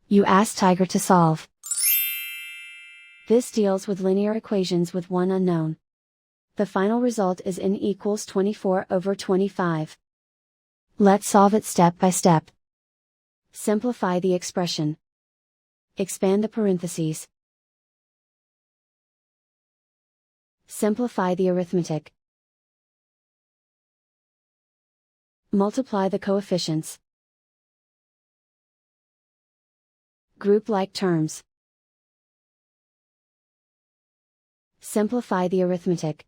You ask Tiger to solve. This deals with linear equations with one unknown. The final result is n equals 24/25. Let's solve it step by step. Simplify the expression. Expand the parentheses. Simplify the arithmetic. Multiply the coefficients. Group like terms. Simplify the arithmetic.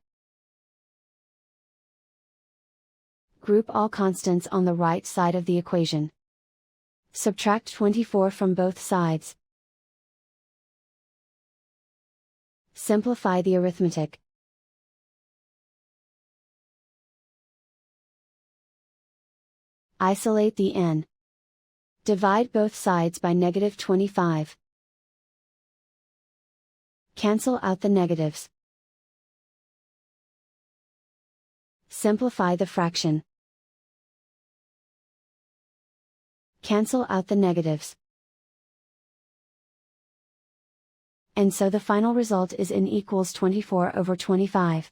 Group all constants on the right side of the equation. Subtract 24 from both sides. Simplify the arithmetic. Isolate the n. Divide both sides by -25. Cancel out the negatives. Simplify the fraction. Cancel out the negatives. And so the final result is n equals 24/25.